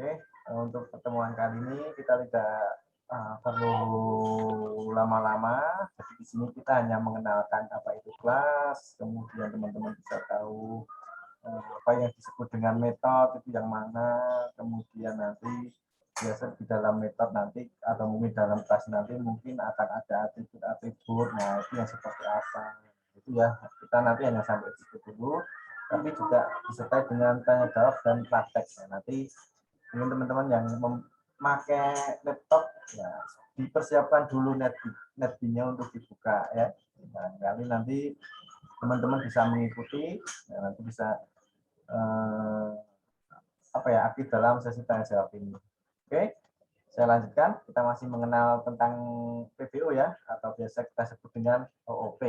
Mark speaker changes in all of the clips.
Speaker 1: Oke, untuk pertemuan kali ini kita tidak perlu lama-lama. Jadi di sini kita hanya mengenalkan apa itu kelas, kemudian teman-teman bisa tahu apa yang disebut dengan metode itu yang mana, kemudian nanti biasa di dalam metode nanti atau mungkin dalam kelas nanti mungkin akan ada atribut-atribut. Nah, itu yang seperti apa. Itu ya, kita nanti hanya sampai di situ dulu, tapi juga disertai dengan tanya jawab dan praktek. Nah, nanti ini teman-teman yang memakai laptop ya dipersiapkan dulu netbinya untuk dibuka ya. Nah, kali nanti teman-teman bisa mengikuti, ya, nanti bisa aktif dalam sesi tanya jawab ini. Oke, saya lanjutkan. Kita masih mengenal tentang PBO ya, atau biasa kita sebut dengan OOP.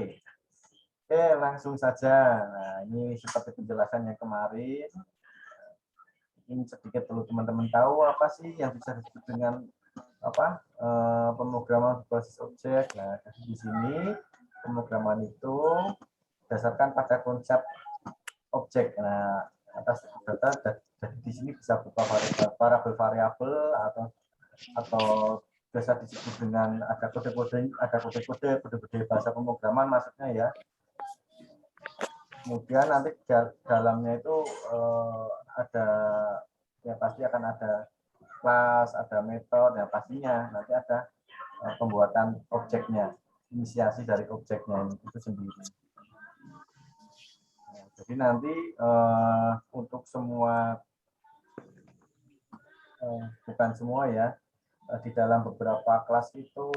Speaker 1: Oke, langsung saja. Nah, ini seperti penjelasan yang kemarin. Ini sedikit perlu teman-teman tahu apa sih yang bisa disebut dengan pemrograman berbasis objek. Nah, di sini pemrograman itu berdasarkan pada konsep objek. Nah, atas data jadi di sini bisa berupa variabel atau biasa disebut dengan ada kode-kode bahasa pemrograman maksudnya ya. Kemudian nanti dalamnya itu ada ya pasti akan ada kelas, ada metode, ya pastinya nanti ada pembuatan objeknya, inisiasi dari objeknya itu sendiri. Nah, jadi nanti untuk semua bukan semua ya, di dalam beberapa kelas itu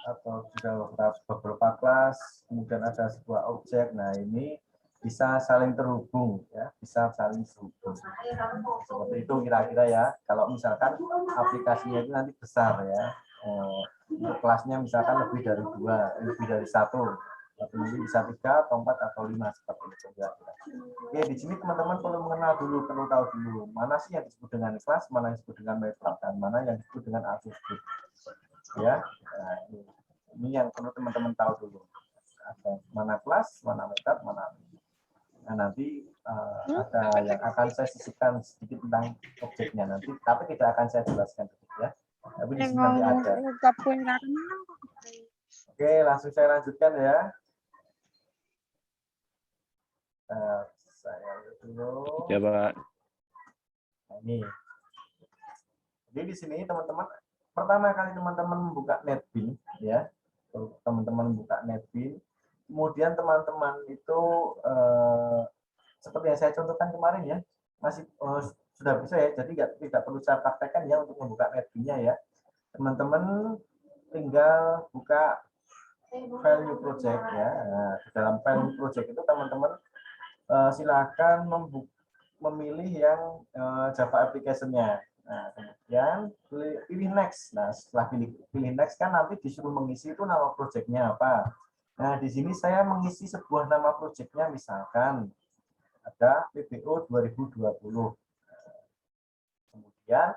Speaker 1: atau di dalam beberapa kelas kemudian ada sebuah objek. Nah, ini bisa saling terhubung ya, bisa saling terhubung. Seperti itu kira-kira ya. Kalau misalkan aplikasinya itu nanti besar ya, untuk kelasnya misalkan lebih dari 2, lebih dari 1, atau mungkin bisa 3 atau 4 atau 5 seperti itu ya. Oke, di sini teman-teman perlu mengenal dulu, perlu tahu dulu mana sih yang disebut dengan kelas, mana yang disebut dengan metode, dan mana yang disebut dengan atribut. Ya, nah, ini yang perlu teman-teman tahu dulu. Ada mana kelas, mana metode, mana atribut. Nah, nanti ada yang akan saya sisipkan sedikit tentang objeknya nanti, tapi tidak akan saya jelaskan ya. Tapi di sini nanti ada. Oke, langsung saya lanjutkan ya. Saya dulu.
Speaker 2: Ya, Pak.
Speaker 1: Nah, ini. Jadi di sini teman-teman pertama kali teman-teman membuka NetBeans ya, teman-teman membuka NetBeans, kemudian teman-teman itu seperti yang saya contohkan kemarin ya, masih sudah bisa ya, jadi tidak perlu saya praktekkan ya untuk membuka NetBeans-nya ya. Teman-teman tinggal buka file new project ya. Nah, di dalam file new project itu teman-teman silakan memilih yang Java application-nya. Nah, kemudian pilih next. Nah, setelah pilih next kan nanti disuruh mengisi itu nama project-nya apa. Nah, di sini saya mengisi sebuah nama project-nya, misalkan ada PBO 2020. Kemudian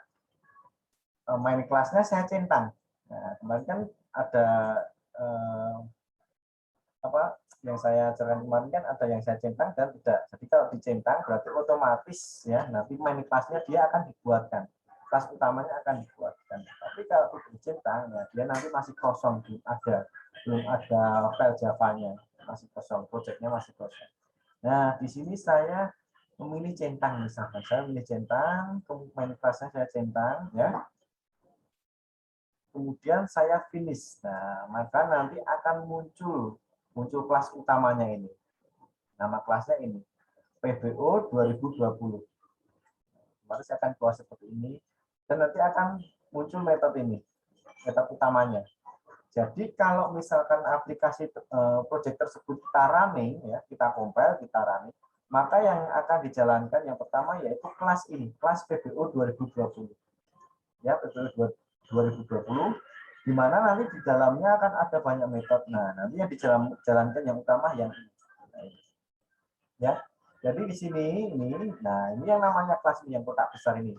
Speaker 1: main kelasnya saya centang. Nah, kemarin kan ada yang saya jelaskan kemarin kan ada yang saya centang dan tidak. Jadi kalau dicentang berarti otomatis ya nanti main kelasnya dia akan dibuatkan. Kelas utamanya akan dibuatkan. Tapi kalau tidak dicentang ya dia nanti masih kosong, belum ada file Java-nya, masih kosong, project-nya masih kosong. Nah, di sini saya memilih centang, misalkan saya memilih centang, main kelasnya saya centang ya. Kemudian saya finish. Nah, maka nanti akan muncul kelas utamanya ini. Nama kelasnya ini. PBO 2020. Baru saya akan buat seperti ini. Dan nanti akan muncul metode ini. Metode utamanya. Jadi kalau misalkan aplikasi project tersebut kita running, ya, kita compile, kita running, maka yang akan dijalankan yang pertama yaitu kelas ini. Kelas PBO 2020. Ya, PBO 2020. Di mana nanti di dalamnya akan ada banyak metode. Nah, nanti yang dijalankan yang utama yang ini. Ya, jadi di sini ini, nah ini yang namanya kelas ini yang kotak besar ini.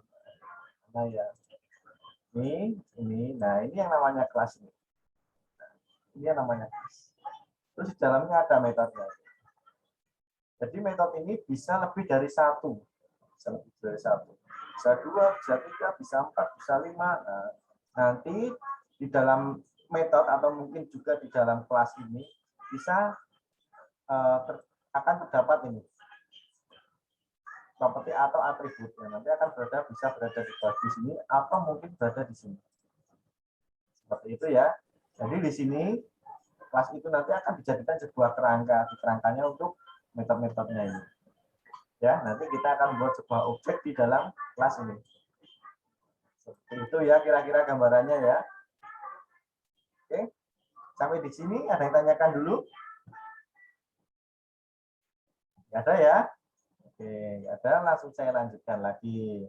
Speaker 1: Nah ya, ini, nah ini yang namanya kelas ini. Nah, ini yang namanya kelas. Terus di dalamnya ada metodenya. Jadi metode ini bisa lebih dari satu, bisa lebih dari satu. bisa 2, bisa 3, bisa 4, bisa 5. Nah, nanti di dalam metode atau mungkin juga di dalam kelas ini bisa akan terdapat ini properti atau atributnya. Nanti akan bisa berada di sini atau mungkin berada di sini. Seperti itu ya. Jadi di sini kelas itu nanti akan dijadikan sebuah kerangka, di kerangkanya untuk metode-metodenya ini. Ya, nanti kita akan membuat sebuah objek di dalam kelas ini. Seperti itu ya kira-kira gambarannya ya. Oke. Sampai di sini ada yang tanyakan dulu? Nggak ada ya? Oke, nggak ada, langsung saya lanjutkan lagi.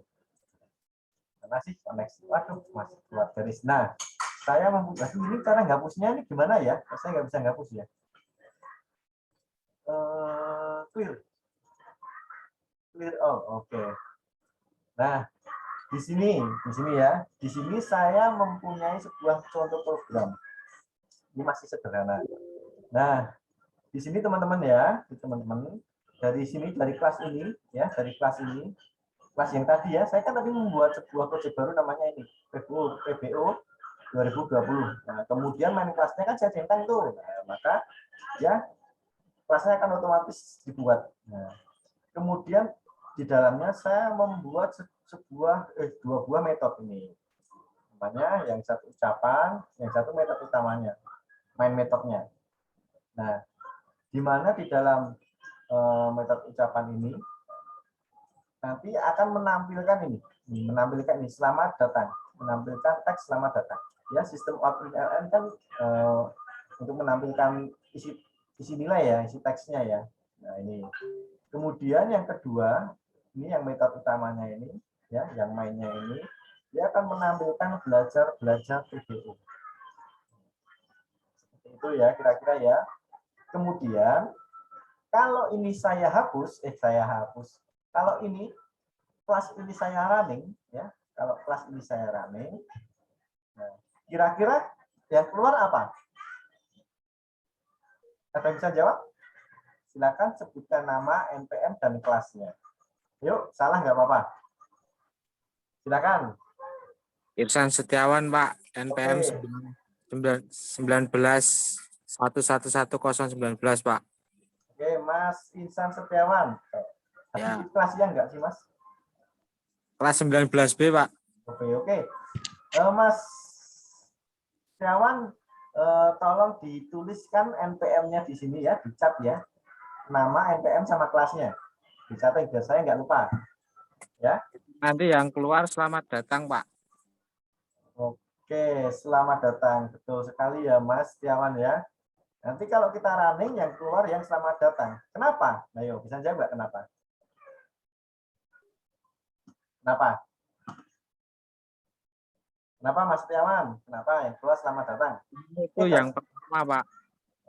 Speaker 1: Mana sih koneksi? Waduh, masih keluar garis. Nah, saya membuat ini cara menghapusnya ini gimana ya? Saya nggak bisa menghapus ya. Clear all, oke. Nah, di sini ya, di sini saya mempunyai sebuah contoh program. Ini masih sederhana. Nah, di sini teman-teman ya, dari sini, dari kelas ini ya, dari kelas ini, kelas yang tadi ya, saya kan tadi membuat sebuah proyek baru namanya ini PBO 2020. Nah, kemudian main kelasnya kan saya centang tuh, nah, maka ya kelasnya akan otomatis dibuat. Nah, kemudian di dalamnya saya membuat dua buah metode ini. Namanya yang satu ucapan, yang satu metode utamanya, main metodenya. Nah, di mana di dalam metode ucapan ini nanti akan menampilkan ini, selamat datang, menampilkan teks selamat datang. Ya, sistem output LN kan untuk menampilkan isi nilai ya, isi teksnya ya. Nah, ini. Kemudian yang kedua, ini yang metode utamanya ini, ya, yang mainnya ini, dia akan menampilkan belajar PBO. Seperti itu ya, kira-kira ya. Kemudian, kalau ini saya hapus, kalau ini kelas ini saya running, ya, kalau kelas ini saya running, nah, kira-kira yang keluar apa? Ada yang bisa jawab? Silakan sebutkan nama, NPM, dan kelasnya. Yuk, salah nggak apa-apa. Silakan.
Speaker 2: Irsan Setiawan, Pak. NPM 19 Pak.
Speaker 1: Oke, Mas Insan Setiawan.
Speaker 2: Ya.
Speaker 1: Kelasnya enggak sih, Mas?
Speaker 2: Kelas 19B, Pak.
Speaker 1: Oke. Mas Setiawan, tolong dituliskan NPM-nya di sini ya, dicat ya. Nama, NPM, sama kelasnya. Dicatat biar saya nggak lupa. Ya.
Speaker 2: Nanti yang keluar selamat datang, Pak.
Speaker 1: Oke, selamat datang. Betul sekali ya, Mas Setiawan ya. Nanti kalau kita running, yang keluar yang selamat datang. Kenapa? Nah, yuk, bisa jawab kenapa? Kenapa? Kenapa, Mas Setiawan? Kenapa yang keluar selamat datang?
Speaker 2: Itu yang pertama, Pak.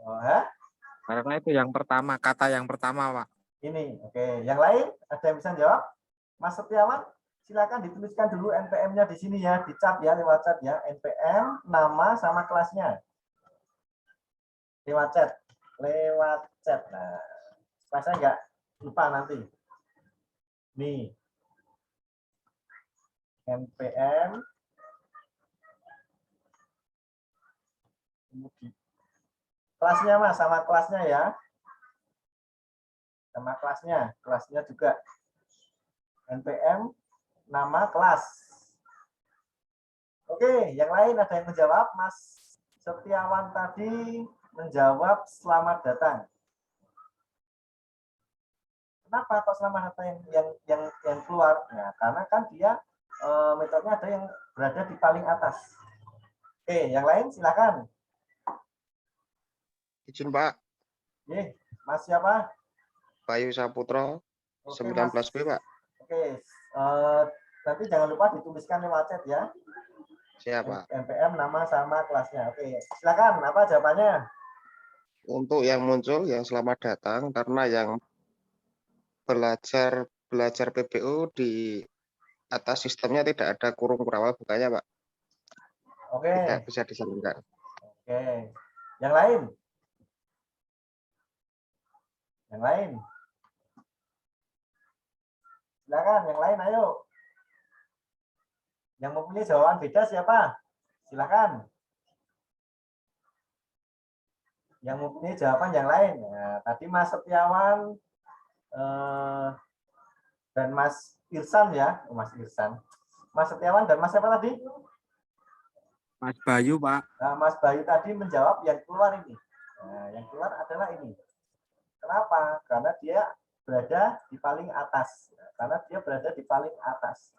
Speaker 1: Oh,
Speaker 2: karena itu yang pertama, kata yang pertama, Pak.
Speaker 1: Ini, oke. Yang lain, ada yang bisa jawab? Mas Setiawan, silakan dituliskan dulu NPM-nya di sini ya, dicat ya, lewat chat ya. NPM, nama, sama kelasnya. Lewat chat. Nah, supaya saya nggak lupa nanti. Nih. NPM. Kelasnya, Mas, sama kelasnya ya. Sama kelasnya juga. NPM, nama, kelas. Oke, yang lain ada yang menjawab? Mas Setiawan tadi menjawab selamat datang. Kenapa kok selamat datang yang keluar? Nah, karena kan dia metodenya ada yang berada di paling atas. Oke, yang lain silakan.
Speaker 3: Izin, Pak.
Speaker 1: Mas siapa?
Speaker 3: Bayu Saputro, 19B, Pak.
Speaker 1: Oke, nanti jangan lupa dituliskan lewat chat ya.
Speaker 3: Siapa?
Speaker 1: NPM, nama, sama kelasnya. Oke, silakan. Apa jawabannya?
Speaker 3: Untuk yang muncul, yang selamat datang, karena yang belajar PBO di atas sistemnya tidak ada kurung kurawal bukanya, Pak.
Speaker 1: Oke.
Speaker 3: Tidak bisa disambungkan.
Speaker 1: Oke. Yang lain? Silakan, yang lain ayo. Yang mempunyai jawaban beda siapa? Silakan. Yang mempunyai jawaban yang lain. Nah, tadi Mas Setiawan dan Mas Irsan ya, Mas Irsan. Mas Setiawan dan Mas siapa tadi?
Speaker 2: Mas Bayu, Pak.
Speaker 1: Nah, Mas Bayu tadi menjawab yang keluar ini. Nah, yang keluar adalah ini. Kenapa? Karena dia berada di paling atas. Karena dia berada di paling atas.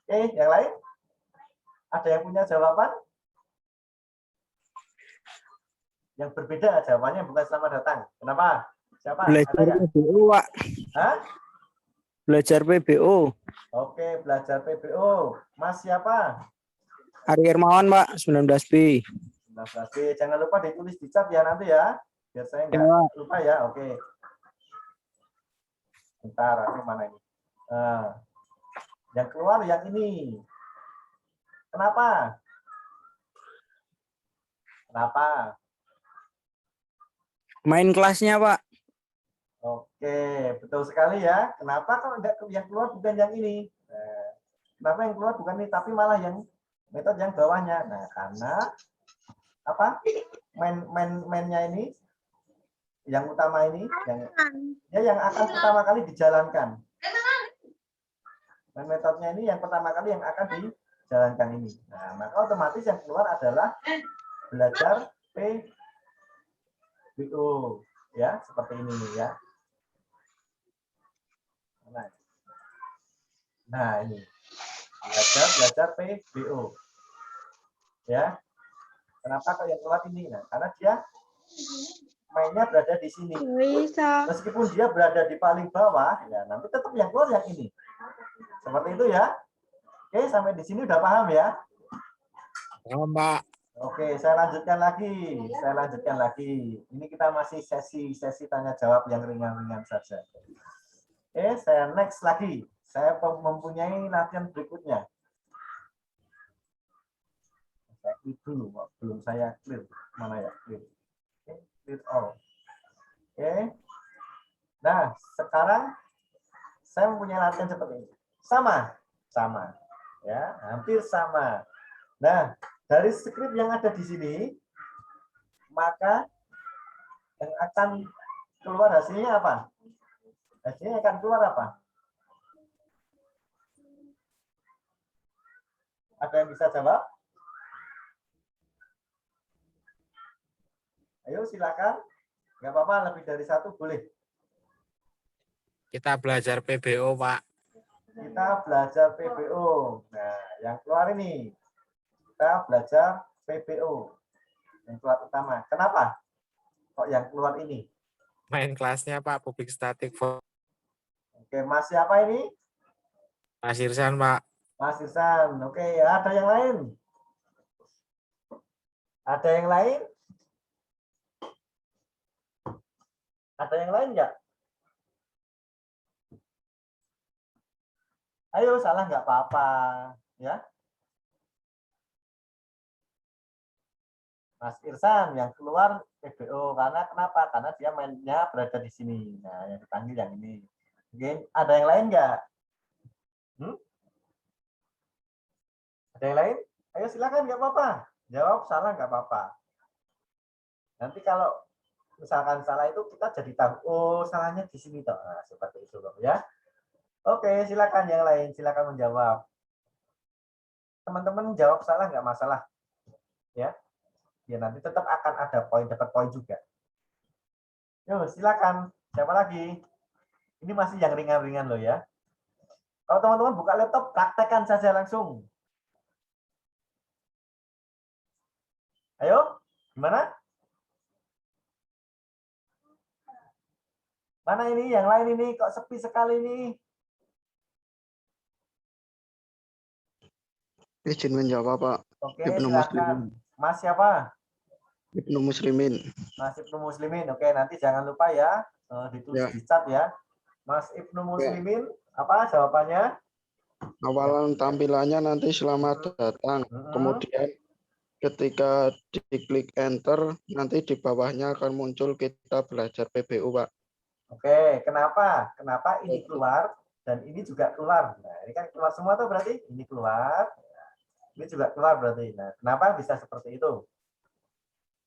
Speaker 1: Oke, yang lain? Ada yang punya jawaban? Yang berbeda jawabannya bukan selamat datang. Kenapa? Siapa?
Speaker 4: Belajar
Speaker 1: Ada nggak?
Speaker 4: PBO, Pak.
Speaker 1: Hah?
Speaker 4: Belajar PBO.
Speaker 1: Oke, belajar PBO. Mas siapa?
Speaker 4: Ari Hermawan, Pak, 19B.
Speaker 1: 19B. Jangan lupa ditulis di chat ya nanti ya. Biar saya nggak
Speaker 4: Ya.
Speaker 1: lupa ya. Oke. Bentar, ini mana ini? Yang keluar yang ini. Kenapa? Kenapa?
Speaker 4: Main kelasnya, Pak.
Speaker 1: Oke, betul sekali ya. Kenapa kalau enggak yang keluar bukan yang ini? Nah, kenapa yang keluar bukan ini, tapi malah yang metode yang bawahnya? Nah, karena apa? Mainnya ini, yang utama ini, yang akan pertama kali dijalankan. Main metodenya ini yang pertama kali yang akan dijalankan ini. Nah, maka otomatis yang keluar adalah belajar PBO, ya, seperti ini nih ya. Nah, ini belajar PBO, ya. Kenapa kok yang keluar ini? Nah, karena dia mainnya berada di sini. Meskipun dia berada di paling bawah, ya nanti tetap yang keluar yang ini. Seperti itu ya. Oke, sampai di sini udah paham ya?
Speaker 2: Paham, Pak.
Speaker 1: Oke, saya lanjutkan lagi. Ini kita masih sesi tanya jawab yang ringan-ringan saja. Oke, saya next lagi. Saya mempunyai latihan berikutnya. Saya klik dulu, belum saya clear. Mana ya? Clear. Oke, clear all. Oke. Nah, sekarang saya mempunyai latihan seperti ini. Sama. Ya, hampir sama. Nah, dari skrip yang ada di sini, maka yang akan keluar hasilnya apa? Hasilnya akan keluar apa? Ada yang bisa jawab? Ayo silakan. Nggak apa-apa, lebih dari satu boleh.
Speaker 2: Kita belajar PBO, Pak.
Speaker 1: Kita belajar PBO. Nah, yang keluar ini. Kita belajar PBO. Yang keluar utama. Kenapa? Kok yang keluar ini?
Speaker 2: Main kelasnya, Pak. Public Static.
Speaker 1: Oke, Mas siapa ini?
Speaker 2: Mas Irsan, Pak.
Speaker 1: Mas Irsan. Oke, ada yang lain? Ada yang lain? Ada yang lain nggak? Ayo, salah nggak apa-apa. Ya. Mas Irsan yang keluar PBO. Karena kenapa? Karena dia mainnya berada di sini. Nah, yang dipanggil yang ini. Oke, ada yang lain nggak? Ada yang lain? Ayo silakan, nggak apa-apa. Jawab salah nggak apa-apa. Nanti kalau misalkan salah itu kita jadi tahu, oh salahnya di sini toh. Nah, seperti itu loh ya. Oke, silakan yang lain, silakan menjawab. Teman-teman jawab salah nggak masalah. Ya. Ya nanti tetap akan ada poin, dapat poin juga. Yuk, silakan. Siapa lagi? Ini masih yang ringan-ringan loh ya. Kalau teman-teman buka laptop, praktekkan saja langsung. Ayo, gimana? Mana ini? Yang lain ini kok sepi sekali nih?
Speaker 3: Izin menjawab, Pak.
Speaker 1: Oke,
Speaker 3: Ibnu
Speaker 1: silakan.
Speaker 3: Muslimin.
Speaker 1: Mas siapa?
Speaker 3: Ibnu Muslimin.
Speaker 1: Mas Ibnu Muslimin. Oke, nanti jangan lupa ya, ditulis
Speaker 3: Ya.
Speaker 1: di chat ya. Mas Ibnu Muslimin, apa jawabannya?
Speaker 3: Awalan tampilannya nanti selamat datang. Kemudian ketika diklik enter, nanti di bawahnya akan muncul kita belajar PBU, Pak.
Speaker 1: Oke, kenapa? Kenapa ini keluar dan ini juga keluar? Nah, ini kan keluar semua tuh berarti ini keluar, ini juga keluar berarti. Nah, kenapa bisa seperti itu?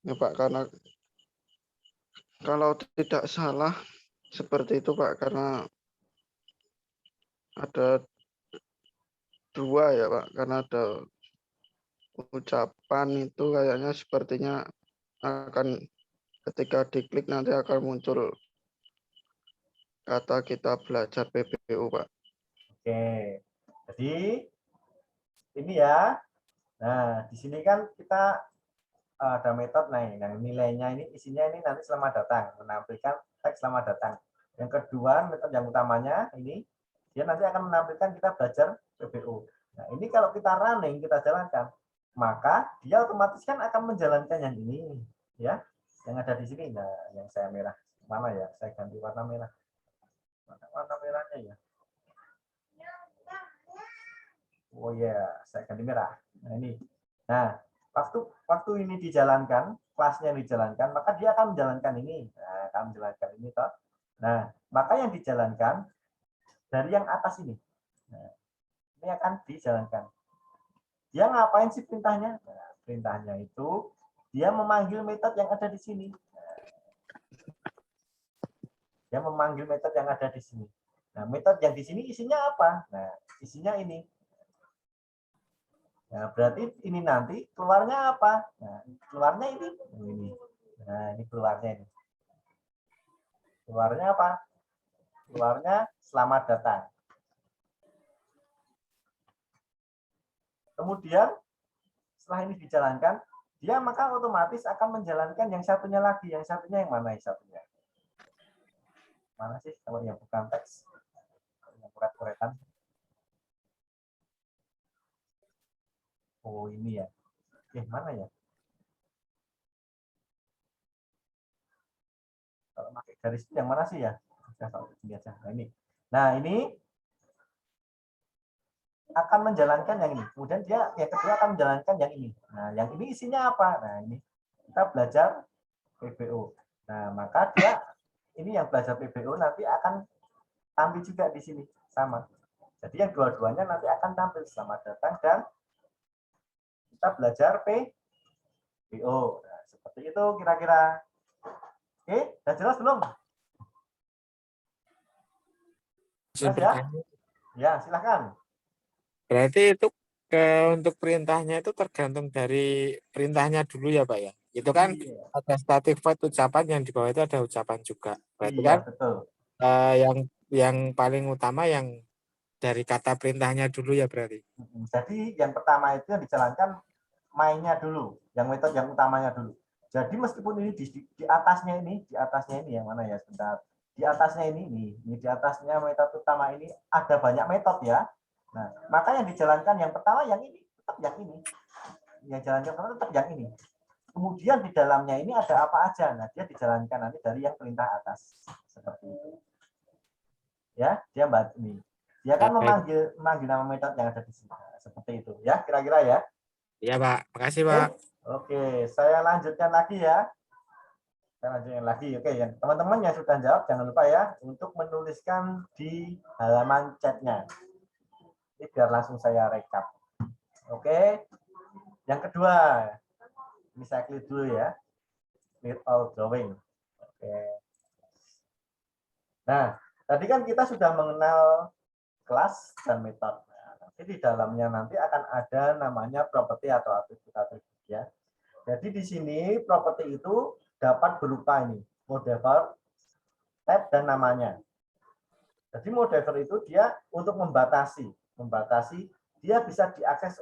Speaker 3: Ya, Pak, karena kalau tidak salah seperti itu, Pak, karena ada dua ya, Pak, karena ada ucapan itu kayaknya sepertinya akan ketika diklik nanti akan muncul kata kita belajar PBU, Pak.
Speaker 1: Oke, jadi ini ya. Nah, di sini kan kita ada metode nih, yang nilainya ini isinya ini nanti selamat datang, menampilkan teks selamat datang. Yang kedua, metode yang utamanya ini dia nanti akan menampilkan kita belajar PBU. Nah, ini kalau kita running, kita jalankan, maka dia otomatis kan akan menjalankan yang ini, ya, yang ada di sini. Nah, yang saya merah mana ya? Saya ganti warna merah. Warna merahnya ya. Oh ya, saya ganti merah. Nah ini. Nah, waktu ini dijalankan, kelasnya dijalankan, maka dia akan menjalankan ini. Nah, akan menjalankan ini toh. Nah, maka yang dijalankan dari yang atas ini. Nah, ini akan dijalankan. Dia ngapain sih perintahnya? Nah, perintahnya itu dia memanggil metode yang ada di sini. Nah, dia memanggil metode yang ada di sini. Nah, metode yang di sini isinya apa? Nah, isinya ini. Nah, berarti ini nanti keluarnya apa? Nah, keluarnya ini. Nah, ini keluarnya ini. Keluarnya apa? Keluarnya selamat datang. Kemudian setelah ini dijalankan, dia maka otomatis akan menjalankan yang satunya lagi. Yang satunya yang mana yang satunya? Mana sih kalau yang bukan teks? Yang coret-coretan. Oh, ini ya. Mana ya? Kalau pakai garis itu yang mana sih ya? Ini aja. Nah, ini. Nah, ini akan menjalankan yang ini. Kemudian dia yang kedua akan menjalankan yang ini. Nah, yang ini isinya apa? Nah, ini kita belajar PBO. Nah, maka dia ini yang belajar PBO nanti akan tampil juga di sini sama. Jadi yang dua-duanya nanti akan tampil selamat datang dan kita belajar PBO. Nah, seperti itu kira-kira. Oke, sudah jelas belum? Jelas ya? Ya, silakan.
Speaker 2: Berarti itu untuk perintahnya itu tergantung dari perintahnya dulu ya, Pak ya. Itu kan
Speaker 1: Iya,
Speaker 2: ada static void ucapan, yang di bawah itu ada ucapan juga. Berarti
Speaker 1: iya
Speaker 2: kan
Speaker 1: betul.
Speaker 2: yang paling utama yang dari kata perintahnya dulu ya berarti.
Speaker 1: Jadi yang pertama itu yang dijalankan mainnya dulu, yang metode yang utamanya dulu. Jadi meskipun ini di atasnya ini yang mana ya sebentar. Di atasnya ini di atasnya metode utama ini ada banyak metode ya. Nah, maka yang dijalankan yang pertama yang ini, tetap yang ini. Yang jalankan pertama tetap yang ini. Kemudian di dalamnya ini ada apa aja. Nah, dia dijalankan nanti dari yang perintah atas. Seperti itu. Ya, dia mbak ini. Dia kan memanggil nama metode yang ada di sini. Seperti itu ya, kira-kira ya.
Speaker 2: Iya, Pak. Makasih, Pak.
Speaker 1: Oke, saya lanjutkan lagi ya. Saya lanjutkan lagi. Oke, yang teman-teman yang sudah jawab jangan lupa ya untuk menuliskan di halaman chatnya. Ini biar langsung saya rekap. Oke. Yang kedua, ini saya klik dulu ya. Clear all drawing. Oke. Nah, tadi kan kita sudah mengenal kelas dan metode. Nah, nanti di dalamnya nanti akan ada namanya properti atau atribut ya. Jadi di sini properti itu dapat berupa ini, modifier, tab dan namanya. Jadi modifier itu dia untuk membatasi dia bisa diakses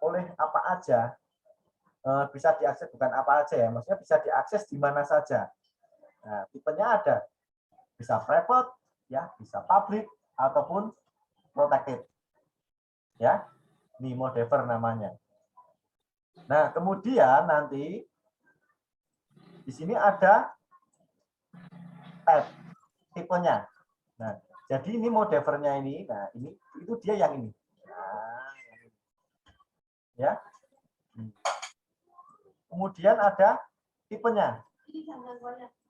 Speaker 1: oleh apa aja. Bisa diakses bukan apa aja ya, maksudnya bisa diakses di mana saja. Nah, tipenya ada. Bisa private ya, bisa public ataupun protected. Ya. Ini modifier namanya. Nah, kemudian nanti di sini ada tab tipenya. Nah, jadi ini modifiernya ini. Nah, ini itu dia yang ini. Nah, ya. Kemudian ada tipenya.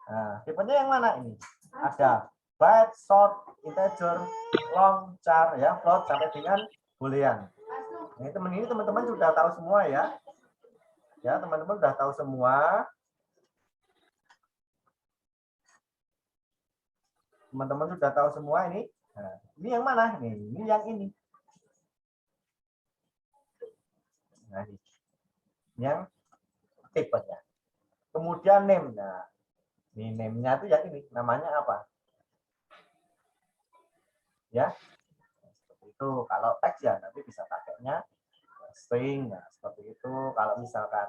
Speaker 1: Nah, tipenya yang mana ini? Ada byte, short, integer, long, char, ya, float sampai dengan boolean. Nah, ini teman-teman sudah tahu semua ya. Ya, teman-teman sudah tahu semua. Teman-teman sudah tahu semua ini. Nah, ini yang mana? Ini yang ini. Nah, ini yang tipenya. Kemudian name. Nah, ini name-nya itu yang ini. Namanya apa? Ya, seperti itu. Kalau teks ya nanti bisa pakainya string. Nah, seperti itu. Kalau misalkan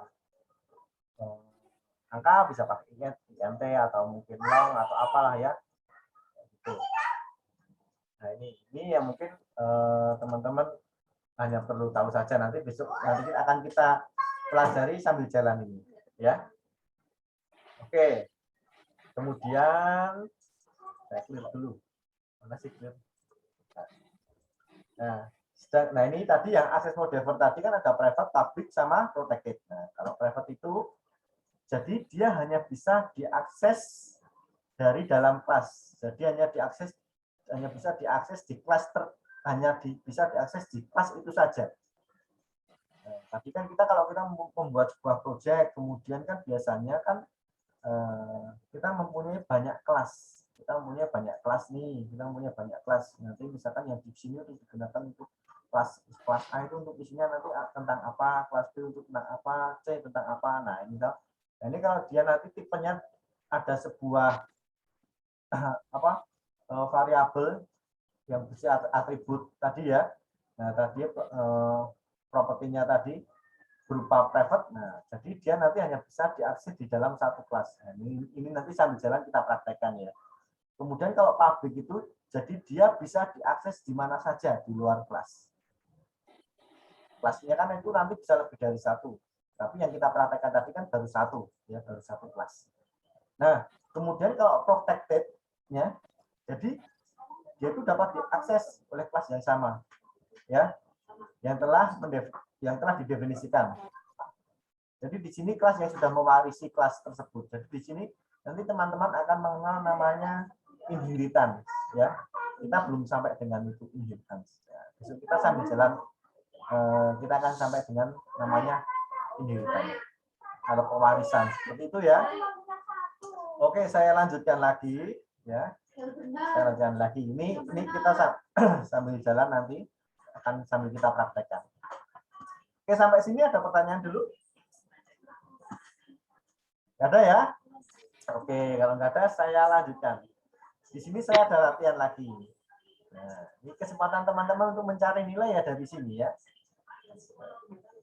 Speaker 1: angka bisa pakai int atau mungkin long atau apalah ya. Gitu. Nah, ini yang mungkin teman-teman hanya perlu tahu saja, nanti besok nanti akan kita pelajari sambil jalan ini ya. Oke, kemudian saya clear dulu, mana sih clear. Nah ini tadi yang access model tadi kan ada private, public sama protected. Nah kalau private itu jadi dia hanya bisa diakses dari dalam kelas, jadi hanya bisa diakses di kelas bisa diakses di kelas itu saja. Nah, tadi kan kalau kita membuat sebuah proyek, kemudian kan biasanya kan kita mempunyai banyak kelas. Kita mempunyai banyak kelas nih, kita mempunyai banyak kelas. Nanti misalkan yang di sini itu digunakan untuk kelas A itu untuk isinya nanti tentang apa, kelas B untuk tentang apa, C tentang apa. Nah ini kalau dia nanti tipenya ada sebuah variabel yang bersifat atribut tadi ya. Nah tadi propertinya tadi berupa private. Nah jadi dia nanti hanya bisa diakses di dalam satu kelas. Nah, ini nanti sambil jalan kita praktekkan ya. Kemudian kalau public itu jadi dia bisa diakses di mana saja di luar kelas. Kelasnya kan itu nanti bisa lebih dari satu. Tapi yang kita praktekkan tadi kan baru satu, ya baru satu kelas. Nah, kemudian kalau protected-nya, jadi dia itu dapat diakses oleh kelas yang sama, ya, yang telah didefinisikan. Jadi di sini kelas yang sudah mewarisi kelas tersebut. Jadi di sini nanti teman-teman akan mengenal namanya inheritance, ya. Kita belum sampai dengan itu inheritance. Ya. Besok kita sambil jalan kita akan sampai dengan namanya inheritance atau pewarisan seperti itu ya. Oke, saya lanjutkan lagi ya. Saya lanjutkan lagi. Ini kita sambil jalan nanti akan sambil kita praktekkan. Oke, sampai sini ada pertanyaan dulu? Nggak ada ya? Oke, kalau nggak ada saya lanjutkan. Di sini saya ada latihan lagi. Nah, ini kesempatan teman-teman untuk mencari nilai ya dari sini ya.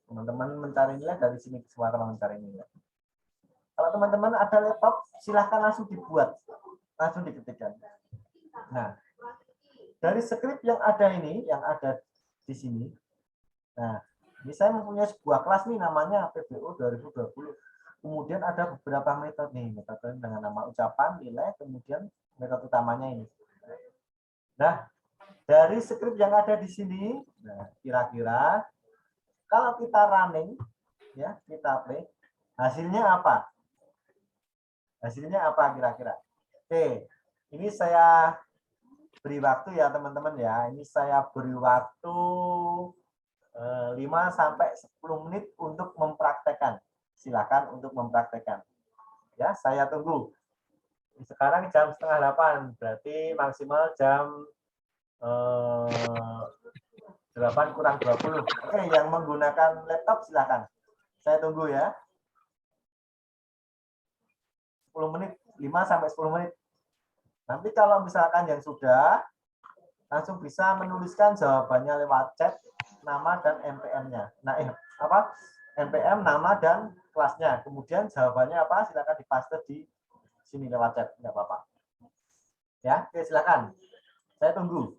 Speaker 1: Teman-teman mencari nilai dari sini, kesempatan mencari nilai. Kalau teman-teman ada laptop, silahkan langsung dibuat, langsung diketikkan. Nah, dari skrip yang ada ini, yang ada di sini. Nah, ini saya mempunyai sebuah kelas nih, namanya PBO 2020. Kemudian ada beberapa metode nih, metode dengan nama ucapan, nilai, kemudian metode utamanya ini. Nah, dari skrip yang ada di sini, nah kira-kira kalau kita running, ya kita play, hasilnya apa? Hasilnya apa kira-kira? Oke, ini saya beri waktu ya teman-teman ya. Ini saya beri waktu 5 sampai 10 menit untuk mempraktekkan. Silakan untuk mempraktekkan. Ya, saya tunggu. Sekarang jam setengah 8, berarti maksimal jam 8 kurang 20. Oke, yang menggunakan laptop silakan. Saya tunggu ya. 10 menit, 5 sampai 10 menit. Nanti kalau misalkan yang sudah, langsung bisa menuliskan jawabannya lewat chat, nama dan NPM-nya. Nah, NPM, nama dan kelasnya. Kemudian jawabannya apa? Silakan dipaste di sini lewat chat, nggak apa-apa. Ya, oke silakan. Saya tunggu.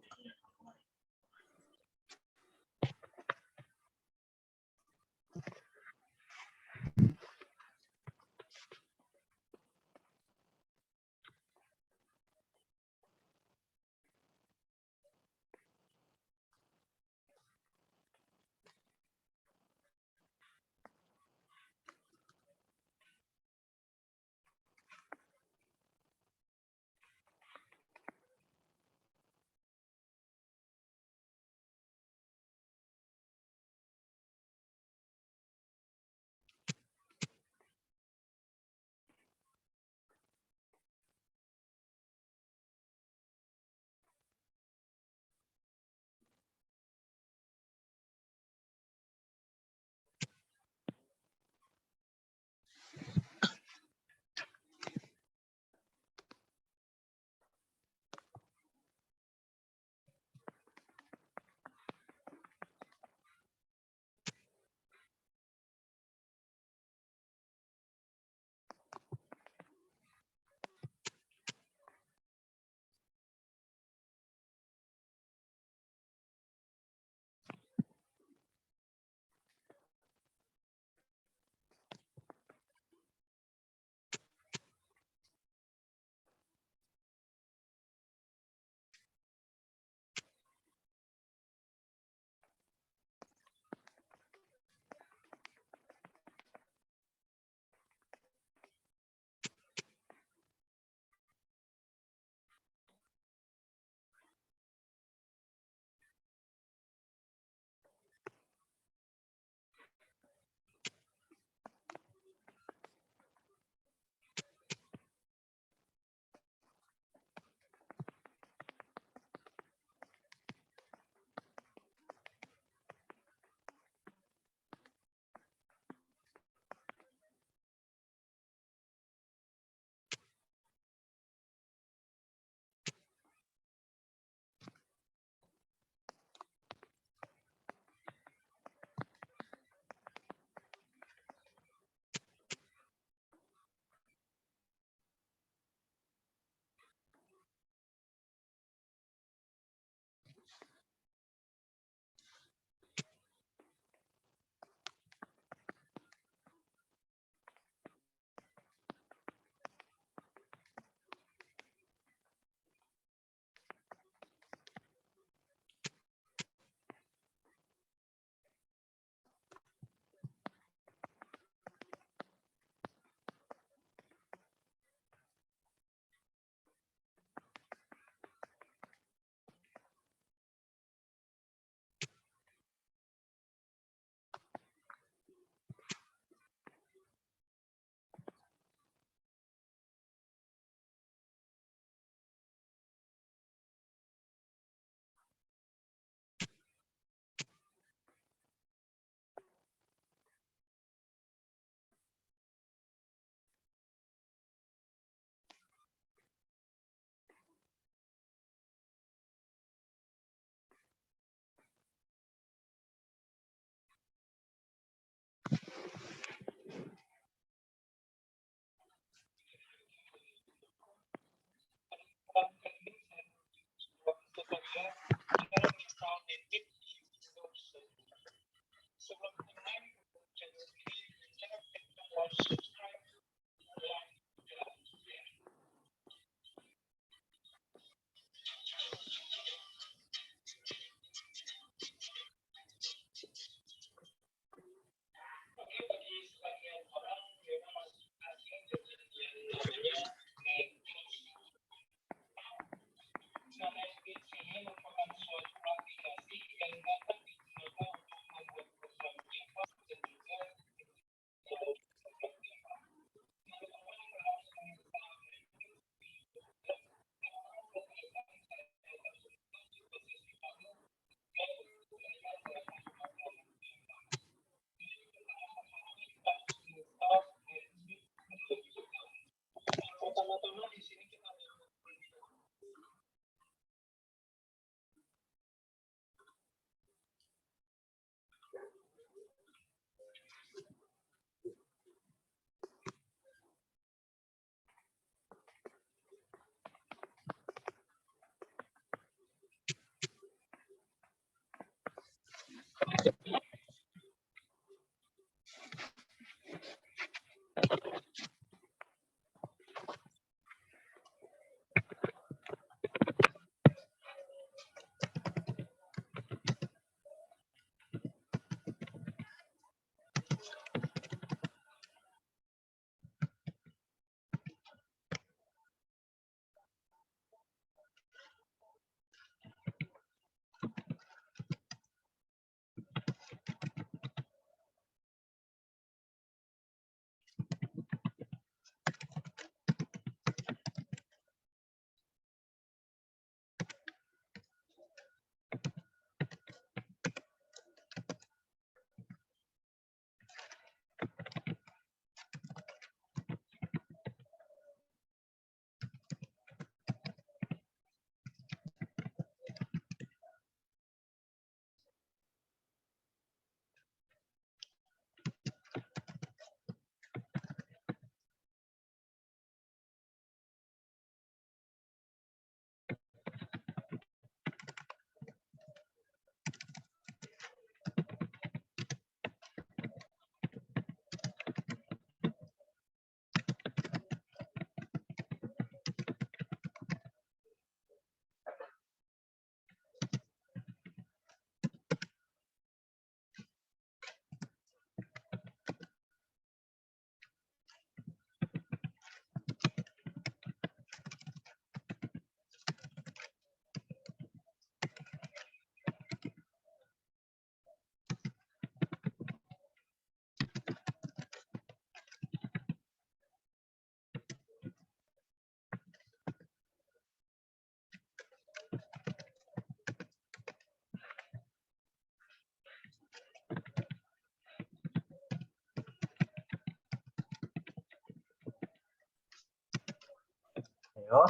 Speaker 1: Ayo,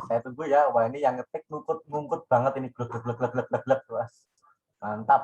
Speaker 1: saya tunggu ya. Wah, ini yang ngetik ngungkut banget ini. Glek, glek, glek, glek, glek, glek, glek. Mantap.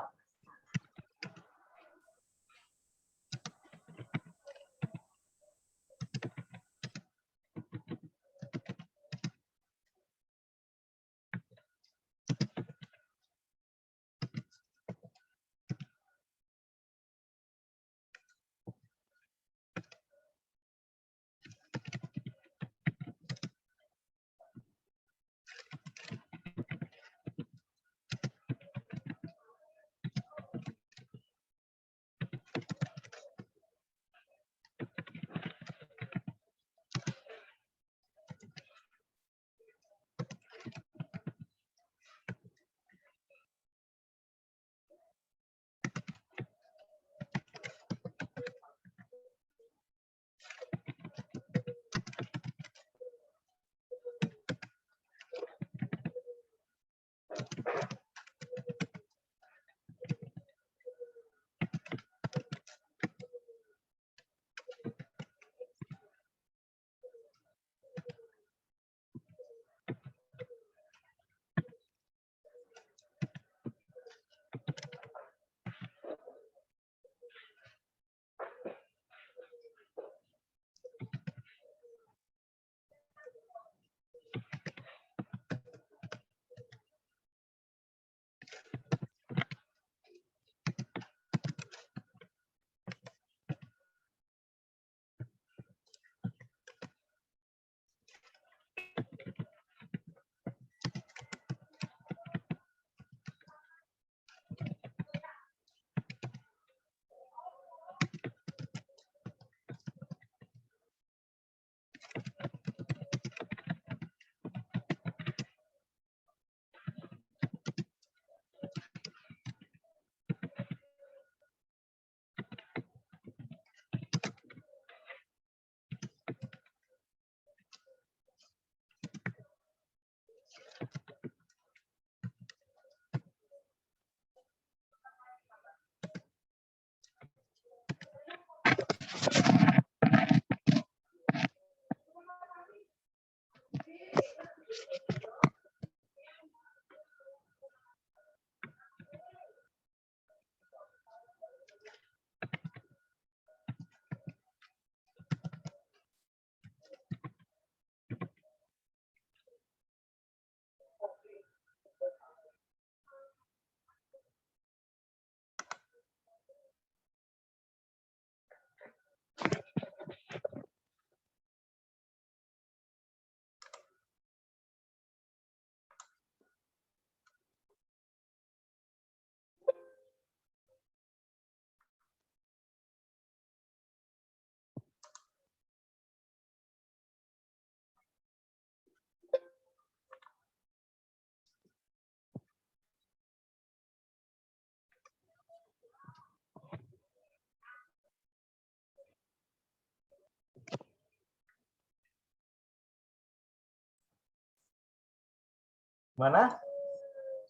Speaker 1: Mana?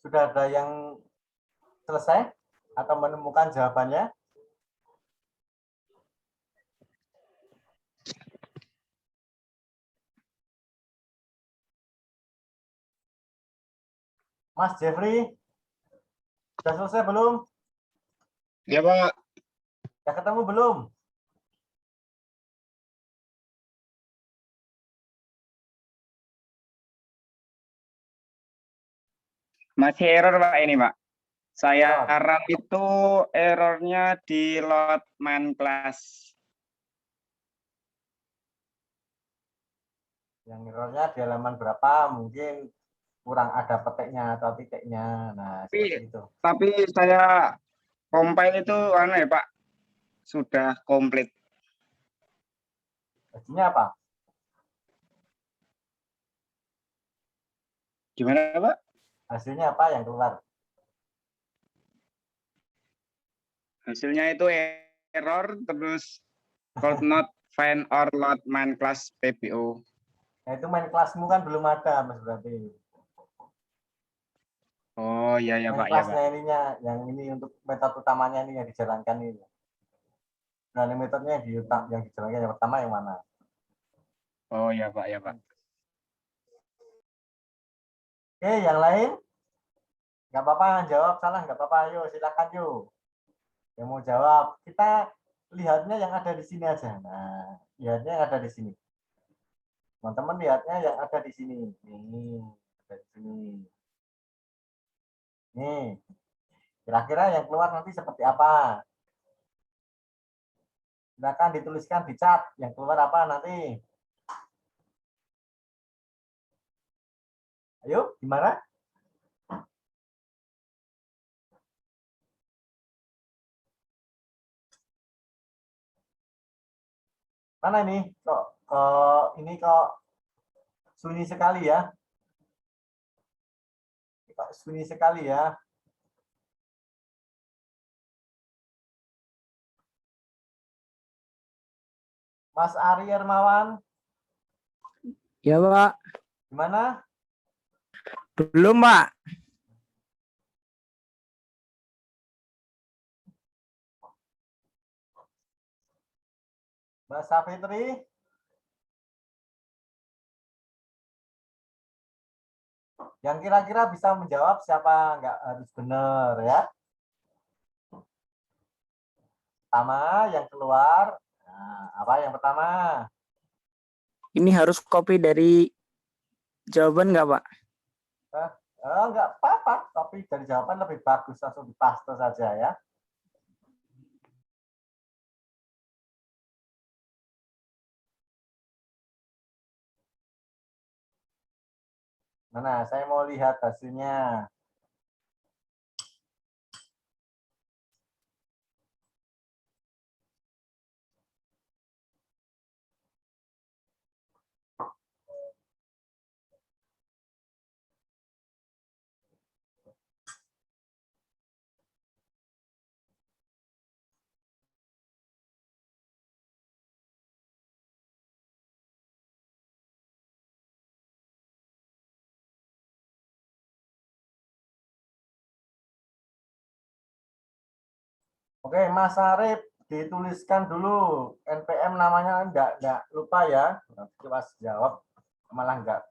Speaker 1: Sudah ada yang selesai atau menemukan jawabannya? Mas Jeffrey, sudah selesai belum?
Speaker 3: Ya, Pak.
Speaker 1: Sudah ketemu belum?
Speaker 5: Masih error Pak ini Pak. Saya
Speaker 1: Error.
Speaker 5: run itu errornya di load main class.
Speaker 1: Yang errornya di halaman berapa? Mungkin kurang ada petiknya atau titiknya. Nah, seperti itu.
Speaker 5: Tapi saya compile itu ya Pak, sudah komplit.
Speaker 1: Hasilnya apa?
Speaker 5: Gimana Pak?
Speaker 1: Hasilnya apa yang keluar?
Speaker 5: Hasilnya itu error terus could not find or load main class PBO.
Speaker 1: Nah, itu main kelasmu kan belum ada, Mas, berarti.
Speaker 5: Oh iya ya
Speaker 1: Main
Speaker 5: Pak ya
Speaker 1: kelasnya
Speaker 5: Pak.
Speaker 1: ininya, yang ini untuk metode utamanya ini yang dijalankan ini. Nah, ini metodenya yang dijalankan yang pertama yang mana?
Speaker 5: Oh ya Pak ya Pak.
Speaker 1: Oke, yang lain? Nggak apa-apa, jawab salah nggak apa-apa. Ayo, silakan yuk. Yang mau jawab, kita lihatnya yang ada di sini aja. Nah, lihatnya yang ada di sini. Teman-teman lihatnya yang ada di sini. Nih, ada di sini. Nih, kira-kira yang keluar nanti seperti apa? Silakan dituliskan di chat yang keluar apa nanti. Ayo, gimana? Mana ini? Ini kok sunyi sekali ya? Kok sunyi sekali ya? Mas Ari Hermawan,
Speaker 4: Ya, Pak.
Speaker 1: gimana?
Speaker 4: Belum, Pak.
Speaker 1: Mbak Safitri, yang kira-kira bisa menjawab siapa nggak harus benar ya. Pertama yang keluar, nah, apa yang pertama?
Speaker 4: Ini harus copy dari jawaban nggak, Pak?
Speaker 1: Nggak apa-apa, tapi dari jawaban lebih bagus langsung dipaste saja ya. Mana? Saya mau lihat hasilnya. Oke, Mas Arif, dituliskan dulu NPM namanya, enggak lupa ya. Nanti pas jawab malah enggak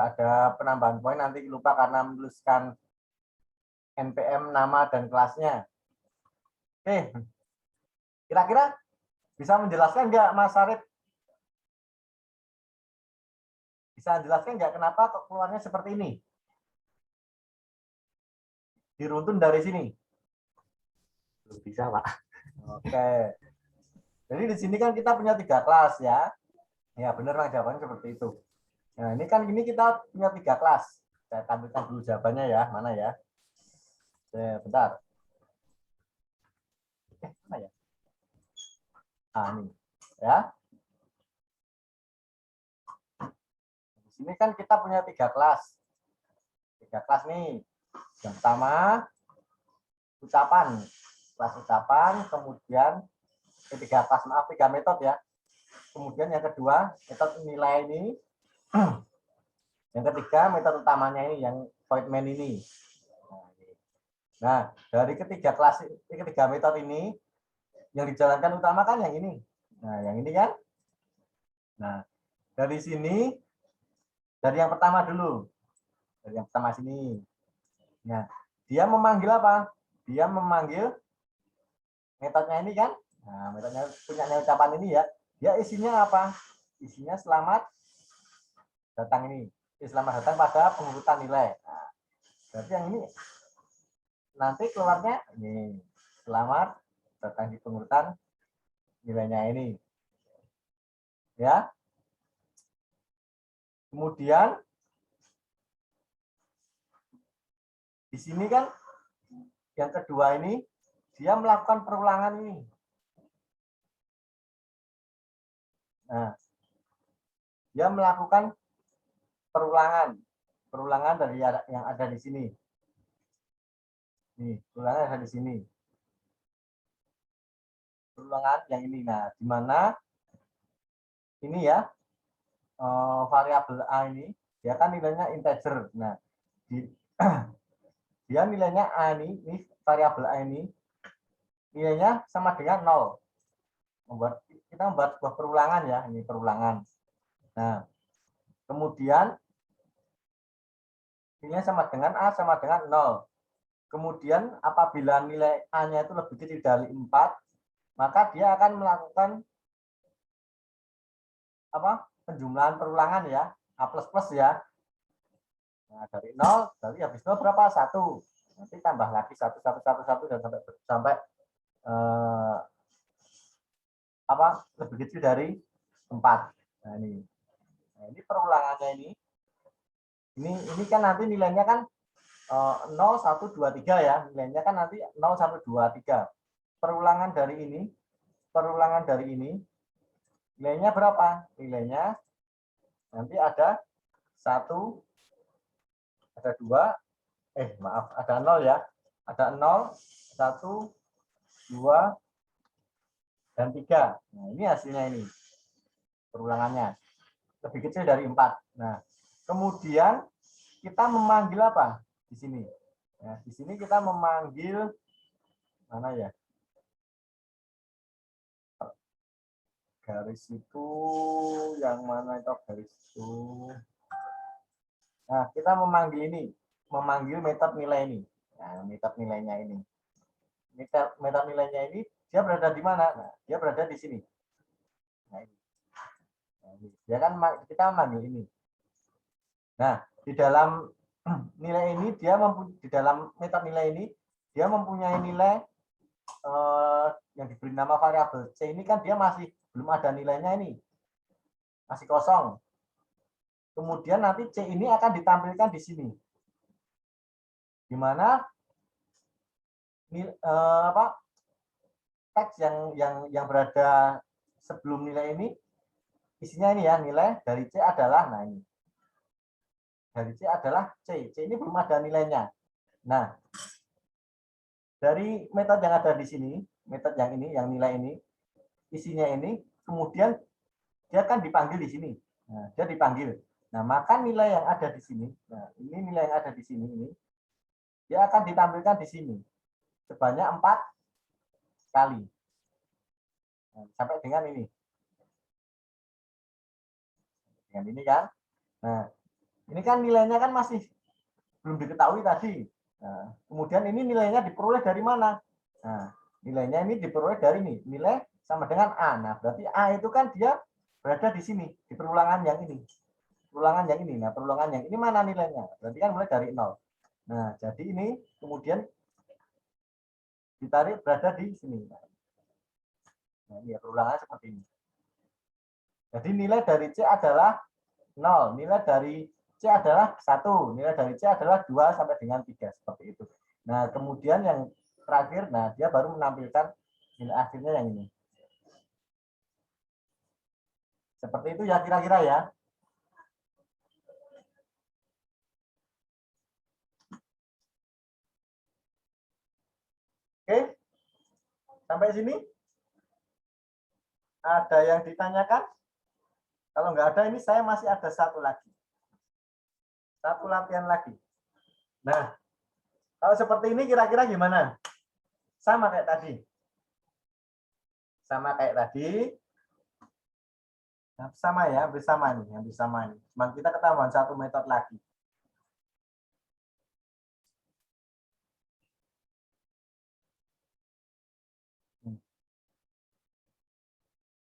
Speaker 1: ada penambahan poin, nanti lupa karena menuliskan NPM nama dan kelasnya. Oke, kira-kira bisa menjelaskan enggak Mas Arif? Bisa jelaskan enggak kenapa kok keluarnya seperti ini? Diruntun dari sini. Belum bisa, Pak. Oke. Jadi di sini kan kita punya 3 kelas ya. Ya benar lah jawabannya seperti itu. Nah ini kita punya 3 kelas. Saya tampilkan dulu jawabannya ya. Mana ya? Bentar. Mana ya? Nah ini ya. Di sini kan kita punya 3 kelas. 3 kelas nih. Yang pertama ucapan. Kelas ucapan, kemudian 3 metode ya. Kemudian yang kedua, metode nilai ini Yang ketiga metode utamanya ini yang Voigtman ini. Nah, dari ketiga metode ini yang dijalankan utama kan yang ini. Nah, yang ini kan. Nah, dari sini dari yang pertama dulu. Dari yang pertama sini. Nah, dia memanggil apa? Dia memanggil metodenya ini kan. Nah, metodenya punya ucapan ini ya. Dia isinya apa? Isinya selamat datang ini. Selamat datang pada pengurutan nilai. Nah, berarti yang ini nanti keluarnya ini selamat datang di pengurutan nilainya ini. Ya. Kemudian di sini kan yang kedua ini dia melakukan perulangan ini. Nah, dia melakukan perulangan dari yang ada di sini. Nih, perulangan ada di sini. Perulangan yang ini. Nah, di mana ini ya variabel A ini dia kan nilainya integer. Nah, dia nilainya A ini variabel A ini nilainya sama dengan 0. Kita membuat sebuah perulangan ya, ini perulangan. Nah, kemudian nilainya sama dengan A sama dengan 0. Kemudian apabila nilai A-nya itu lebih kecil dari 4, maka dia akan melakukan penjumlahan perulangan ya, A++ ya. Nah, dari 0, dari habis 0 berapa? 1. Nanti tambah lagi 1, 1, 1, 1 dan sampai lebih kecil dari 4. Nah, ini perulangannya ini. Ini kan nanti nilainya kan 0, 1, 2, 3 ya. Nilainya kan nanti 0, 1, 2, 3. Perulangan dari ini nilainya berapa? Nilainya nanti ada 1, ada 2, maaf, ada 0 ya. Ada 0, 1, 2, dan 3. Nah, ini hasilnya ini. Perulangannya. Lebih kecil dari 4. Nah, kemudian kita memanggil apa? Di sini. Nah, di sini kita memanggil mana ya? Garis itu yang mana itu garis itu? Nah, kita memanggil ini, memanggil metode nilai ini. Nah, metode nilainya ini. Metode nilainya ini dia berada di mana? Nah, dia berada di sini. Nah, ini. Dia kan kita memanggil ini. Nah, di dalam nilai ini di dalam metode nilai ini dia mempunyai nilai yang diberi nama variabel C ini kan dia masih belum ada nilainya ini. Masih kosong. Kemudian nanti C ini akan ditampilkan di sini. Di mana teks yang berada sebelum nilai ini isinya ini ya, nilai dari C adalah ini. Dari C adalah C. C ini belum ada nilainya. Nah, dari metode yang ada di sini, metode yang ini, yang nilai ini, isinya ini, kemudian dia akan dipanggil di sini. Nah, dia dipanggil. Nah, maka nilai yang ada di sini, nah ini nilai yang ada di sini ini, dia akan ditampilkan di sini sebanyak 4 kali. Nah, sampai dengan ini. Dengan ini kan. Nah, ini kan nilainya kan masih belum diketahui tadi. Nah, kemudian ini nilainya diperoleh dari mana? Nah, nilainya ini diperoleh dari ini. Nilai sama dengan A. Nah, berarti A itu kan dia berada di sini, di perulangan yang ini. Perulangan yang ini. Nah, perulangan yang ini mana nilainya? Berarti kan mulai dari 0. Nah, jadi ini kemudian ditarik berada di sini. Nah, ini ya perulangannya seperti ini. Jadi nilai dari C adalah 0. Nilai dari C adalah 1. Nilai dari C adalah 2 sampai dengan 3. Seperti itu. Nah, kemudian yang terakhir, nah dia baru menampilkan nilai akhirnya yang ini. Seperti itu ya kira-kira ya. Oke, sampai sini ada yang ditanyakan? Kalau nggak ada, ini saya masih ada satu lagi. Satu latihan lagi. Nah, kalau seperti ini kira-kira gimana? Sama kayak tadi. Sama kayak tadi. Nah, sama ya, hampir sama nih, hampir sama nih. Cuman kita ketahuan satu metode lagi.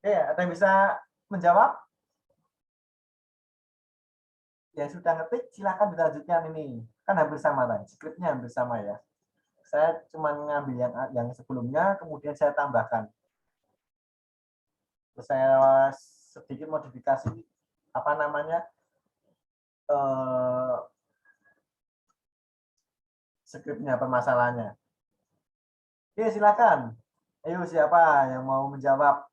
Speaker 1: Oke, ada yang bisa menjawab? Yang sudah ngetik, silakan dilanjutkan ini. Kan hampir sama tadi, skripnya hampir sama ya. Saya cuma ngambil yang sebelumnya, kemudian saya tambahkan. Terus saya sedikit modifikasi apa namanya skripnya, permasalahannya. Oke, silakan. Ayo siapa yang mau menjawab?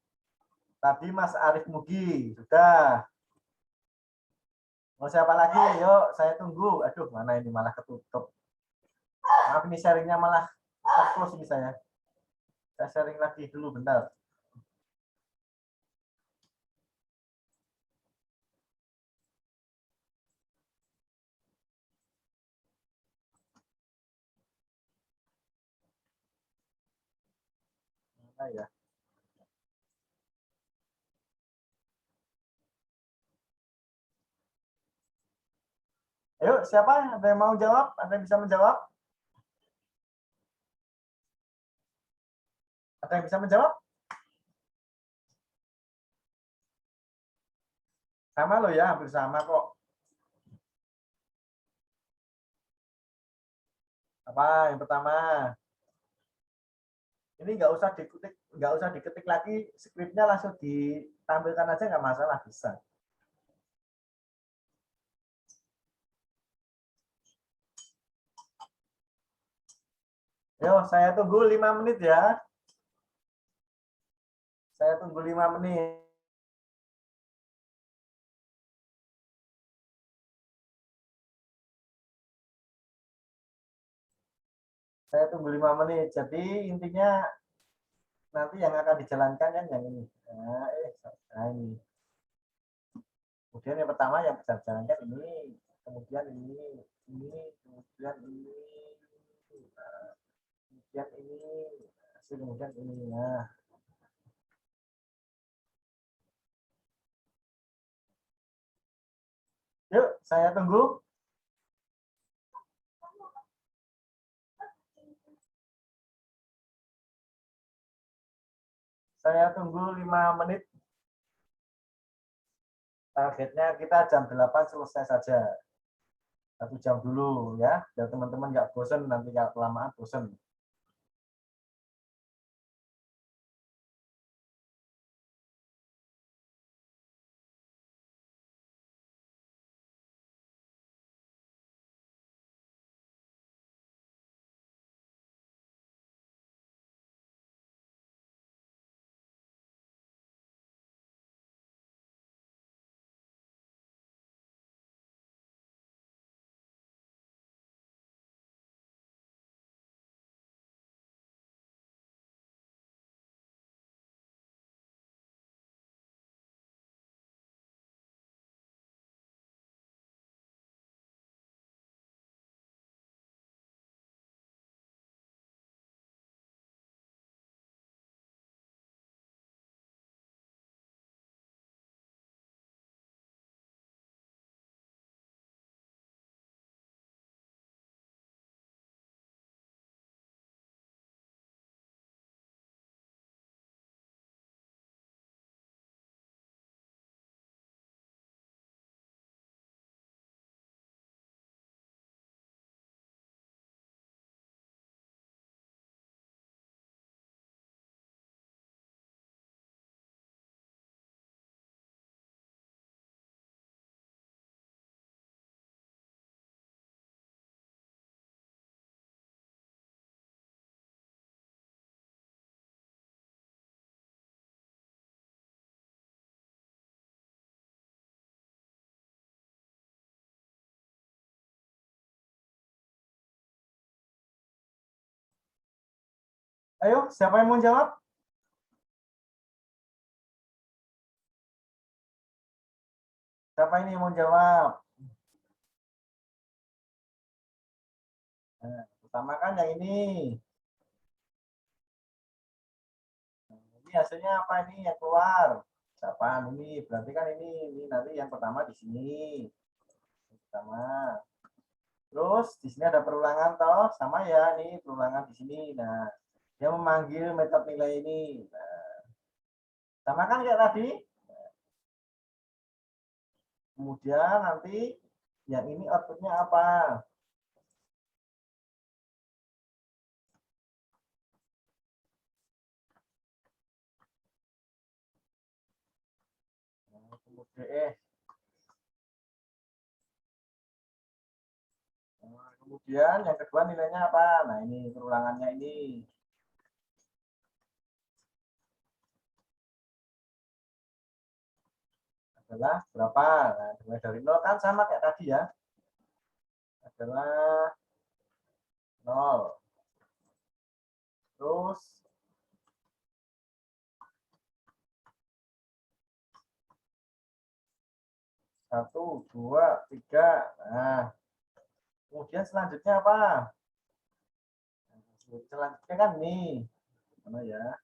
Speaker 1: Tadi Mas Arif Mugi sudah. Mau siapa lagi? Yuk, saya tunggu. Aduh, mana ini malah ketutup. Maaf ini sharingnya malah close ini saya. Saya sharing lagi dulu bentar. Mana ya? Ayo, siapa? Ada yang mau jawab? Ada yang bisa menjawab? Ada yang bisa menjawab? Sama loh ya, hampir sama kok. Apa yang pertama? Ini nggak usah diketik lagi, skripnya langsung ditampilkan aja nggak masalah, bisa. Yo, saya tunggu 5 menit ya. Saya tunggu 5 menit. Saya tunggu 5 menit. Jadi intinya nanti yang akan dijalankan kan yang ini. Nah, ini. Kemudian yang pertama yang bisa dijalankan ini, kemudian ini, kemudian ini, kemudian ini, kemudian ini. Nah, yuk, saya tunggu. Saya tunggu 5 menit. Targetnya kita jam 8 selesai saja. 1 jam dulu ya, biar teman-teman nggak bosen, nanti nggak kelamaan bosen. Ayo, siapa yang mau jawab? Siapa ini yang mau jawab? Nah, utamakan yang ini. Ini hasilnya apa ini yang keluar? Ucapan ini berarti kan ini nanti yang pertama di sini. Pertama. Terus di sini ada perulangan toh, sama ya nih perulangan di sini. Nah, dia memanggil metode nilai ini. Nah, sama kan kayak tadi? Kemudian nanti yang ini outputnya apa? Nah, kemudian yang kedua nilainya apa? Nah ini perulangannya ini. Adalah berapa? Nah, mulai dari 0 kan sama kayak tadi ya. Adalah 0. Terus satu, dua, tiga. Nah, kemudian selanjutnya apa? Selanjutnya kan nih, mana ya?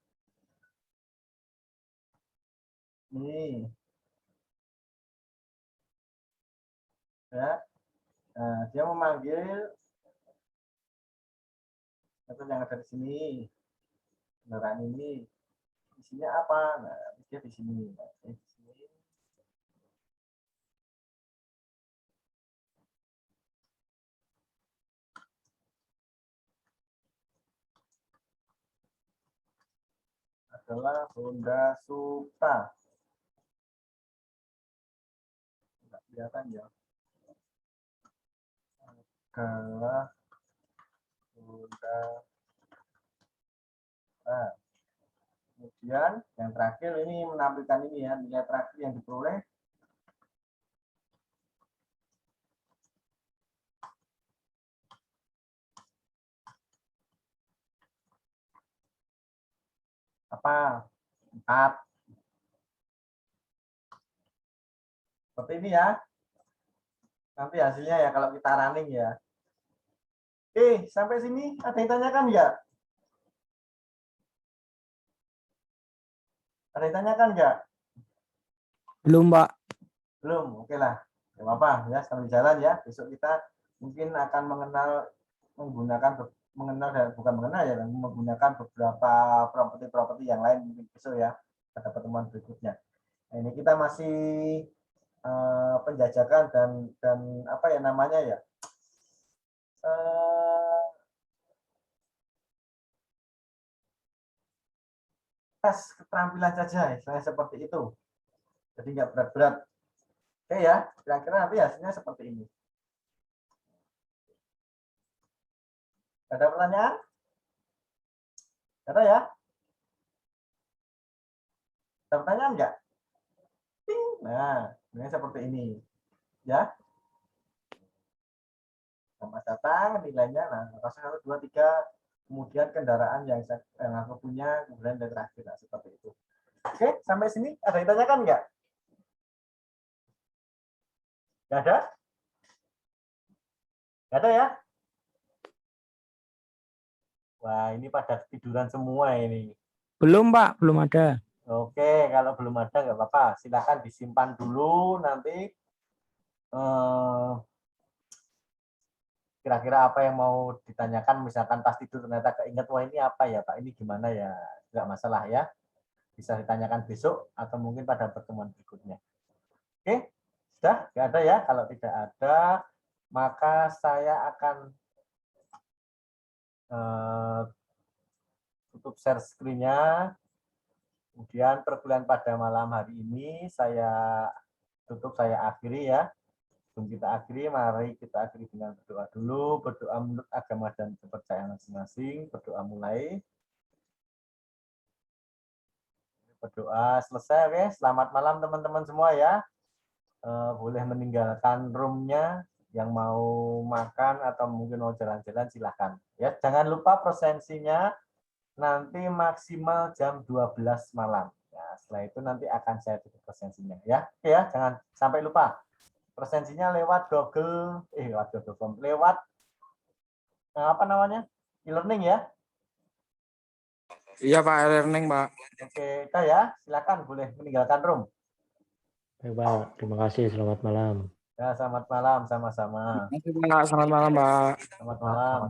Speaker 1: Nih, ya. Nah, dia memanggil metode yang ada di sini, kendaraan ini. Isinya apa? Nah, dia di sini. Nah, di sini. Adalah Honda Supra. Tidak kelihatan ya. Adalah Honda Supra. Kemudian yang terakhir ini menampilkan ini ya, nilai terakhir yang diperoleh apa? 4. Seperti ini ya. Nanti hasilnya ya kalau kita running ya. Sampai sini ada yang tanyakan nggak? Ada yang tanyakan nggak?
Speaker 4: Belum, Pak.
Speaker 1: Belum, oke lah. Gak apa-apa ya, sambil jalan ya. Besok kita mungkin akan bukan mengenal ya, menggunakan beberapa properti-properti yang lain mungkin besok ya pada pertemuan berikutnya. Nah, ini kita masih penjajakan dan apa ya namanya ya? Tes keterampilan saja, istilahnya seperti itu. Jadi nggak berat-berat. Oke ya, kira-kira nanti hasilnya seperti ini. Ada pertanyaan? Ada ya? Ada pertanyaan nggak? Nah, ini seperti ini. Ya. Selamat datang, nilainya. Nah, 1, 2, 3. Kemudian kendaraan yang aku punya, kemudian dan terakhir. Nah, seperti itu. Oke, sampai sini ada yang tanyakan nggak? Nggak ada? Nggak ada ya? Wah, ini pada tiduran semua ini.
Speaker 4: Belum, Pak. Belum ada.
Speaker 1: Oke, kalau belum ada nggak apa-apa. Silakan disimpan dulu nanti. Kira-kira apa yang mau ditanyakan, misalkan pas tidur ternyata keinget, wah ini apa ya Pak, ini gimana ya, nggak masalah ya. Bisa ditanyakan besok atau mungkin pada pertemuan berikutnya. Oke, sudah? Nggak ada ya? Kalau tidak ada, maka saya akan tutup share screen-nya. Kemudian perkuliahan pada malam hari ini saya tutup, saya akhiri ya. Sebelum kita akhiri, mari kita akhiri dengan berdoa dulu. Berdoa menurut agama dan kepercayaan masing-masing. Berdoa mulai. Berdoa selesai, oke. Selamat malam teman-teman semua ya. Boleh meninggalkan room-nya. Yang mau makan atau mungkin mau jalan-jalan silahkan. Ya, jangan lupa presensinya nanti maksimal jam 12 malam. Ya, setelah itu nanti akan saya tutup presensinya ya. Oke ya, jangan sampai lupa. Presensinya lewat Google, lewat apa namanya? E-learning ya.
Speaker 2: Iya Pak, e-learning Pak.
Speaker 1: Oke, Kak ya, silakan boleh meninggalkan room.
Speaker 6: Baik, Pak. Terima kasih. Selamat malam.
Speaker 1: Ya, selamat malam sama-sama.
Speaker 2: Terima kasih Pak, selamat malam Pak.
Speaker 1: Selamat malam.